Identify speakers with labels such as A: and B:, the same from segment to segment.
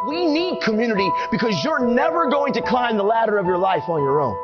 A: We need community because you're never going to climb the ladder of your life on your own.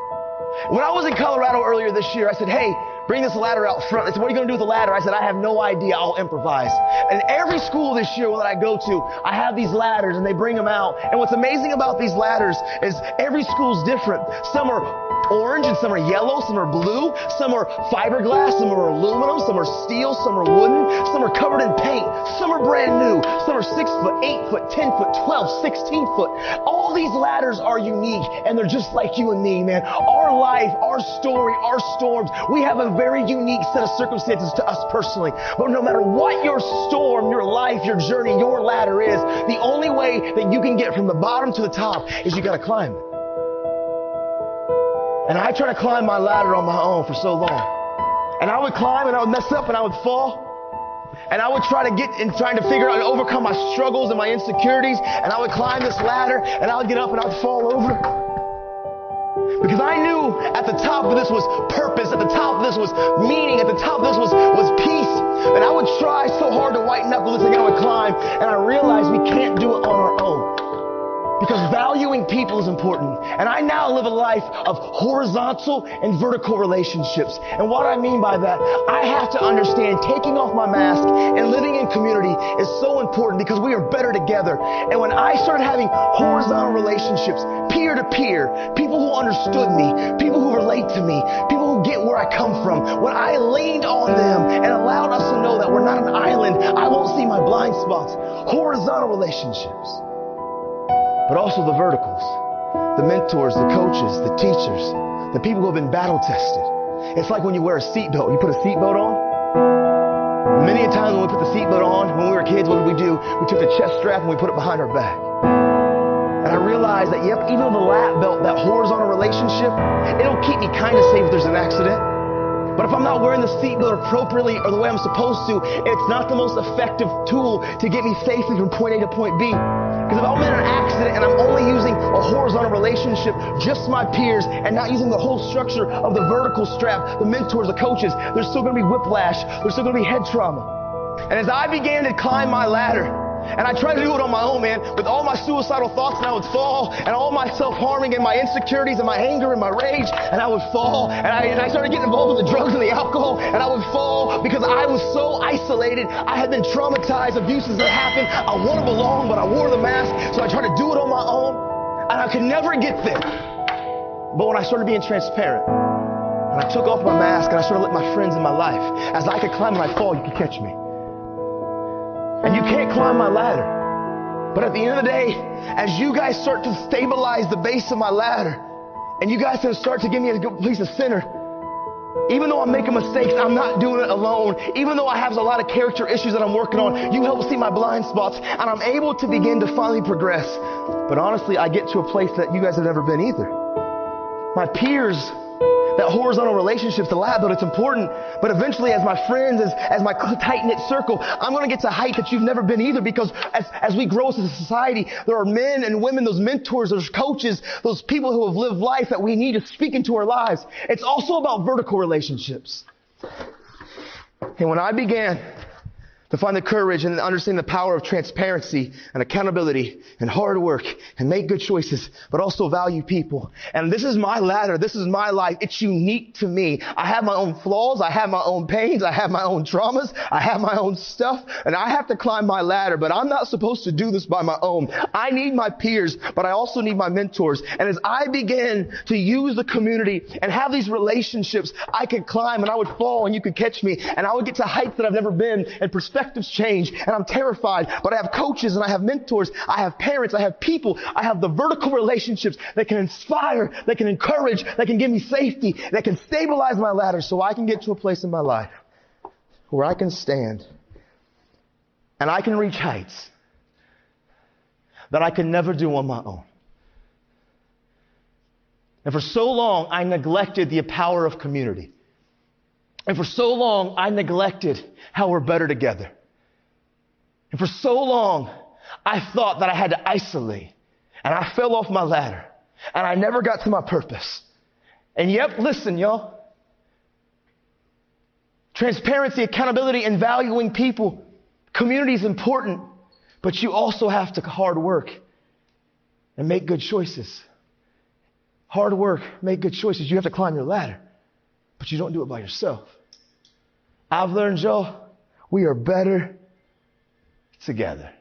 A: When I was in Colorado earlier this year, I said, hey, bring this ladder out front. They said, what are you going to do with the ladder? I said, I have no idea. I'll improvise. And every school this year that I go to, I have these ladders and they bring them out. And what's amazing about these ladders is every school's different. Some are orange and some are yellow, some are blue, some are fiberglass, some are aluminum, some are steel, some are wooden, some are covered in paint, some are brand new, some are 6 foot, 8 foot, 10 foot, 12, 16 foot. All these ladders are unique and they're just like you and me, man. Our life, our story, our storms, we have a very unique set of circumstances to us personally. But no matter what your storm, your life, your journey, your ladder is, the only way that you can get from the bottom to the top is you gotta climb it. And I tried to climb my ladder on my own for so long. And I would climb and I would mess up and I would fall. And I would trying to figure out and overcome my struggles and my insecurities. And I would climb this ladder and I would get up and I would fall over. Because I knew at the top of this was purpose, at the top of this was meaning, at the top of this was peace. And I would try so hard to white knuckle this thing, and I would climb. And I realized we can't do it on our own. Because valuing people is important. And I now live a life of horizontal and vertical relationships. And what I mean by that, I have to understand taking off my mask and living in community is so important because we are better together. And when I started having horizontal relationships, peer to peer, people who understood me, people who relate to me, people who get where I come from, when I leaned on them and allowed us to know that we're not an island, I won't see my blind spots. Horizontal relationships. But also the verticals, the mentors, the coaches, the teachers, the people who have been battle tested. It's like when you wear a seatbelt. You put a seatbelt on. Many a times when we put the seatbelt on, when we were kids, what did we do? We took the chest strap and we put it behind our back. And I realized that, yep, even the lap belt, that horizontal relationship, it'll keep me kind of safe if there's an accident. But if I'm not wearing the seatbelt appropriately or the way I'm supposed to, it's not the most effective tool to get me safely from point A to point B. Because if I'm in an accident and I'm only using a horizontal relationship, just my peers, and not using the whole structure of the vertical strap, the mentors, the coaches, there's still going to be whiplash. There's still going to be head trauma. And as I began to climb my ladder, and I tried to do it on my own, man, with all my suicidal thoughts, and I would fall, and all my self-harming and my insecurities and my anger and my rage, and I would fall, and I started getting involved with the drugs and the alcohol, and I would fall because I was so isolated. I had been traumatized, abuses that happened. I want to belong, but I wore the mask, so I tried to do it on my own, and I could never get there. But when I started being transparent, and I took off my mask, and I started letting my friends in my life, as I could climb and I fall, you could catch me. And you can't climb my ladder. But at the end of the day, as you guys start to stabilize the base of my ladder, and you guys can start to give me a good place of center, even though I'm making mistakes, I'm not doing it alone. Even though I have a lot of character issues that I'm working on, you help see my blind spots, and I'm able to begin to finally progress. But honestly, I get to a place that you guys have never been either. My peers, that horizontal relationships, the lab, but it's important. But eventually, as my friends, as my tight-knit circle, I'm going to get to a height that you've never been either, because as we grow as a society, there are men and women, those mentors, those coaches, those people who have lived life that we need to speak into our lives. It's also about vertical relationships. And when I began to find the courage and understand the power of transparency and accountability and hard work and make good choices, but also value people. And this is my ladder. This is my life. It's unique to me. I have my own flaws. I have my own pains. I have my own traumas. I have my own stuff. And I have to climb my ladder, but I'm not supposed to do this by my own. I need my peers, but I also need my mentors. And as I began to use the community and have these relationships, I could climb and I would fall and you could catch me. And I would get to heights that I've never been, and perspectives change, and I'm terrified, but I have coaches and I have mentors, I have parents, I have people, I have the vertical relationships that can inspire, that can encourage, that can give me safety, that can stabilize my ladder so I can get to a place in my life where I can stand and I can reach heights that I can never do on my own. And for so long, I neglected the power of community. And for so long, I neglected how we're better together. And for so long, I thought that I had to isolate. And I fell off my ladder. And I never got to my purpose. And yep, listen, y'all. Transparency, accountability, and valuing people. Community is important. But you also have to hard work. and make good choices. Hard work, make good choices. You have to climb your ladder, but you don't do it by yourself. I've learned, y'all, we are better together.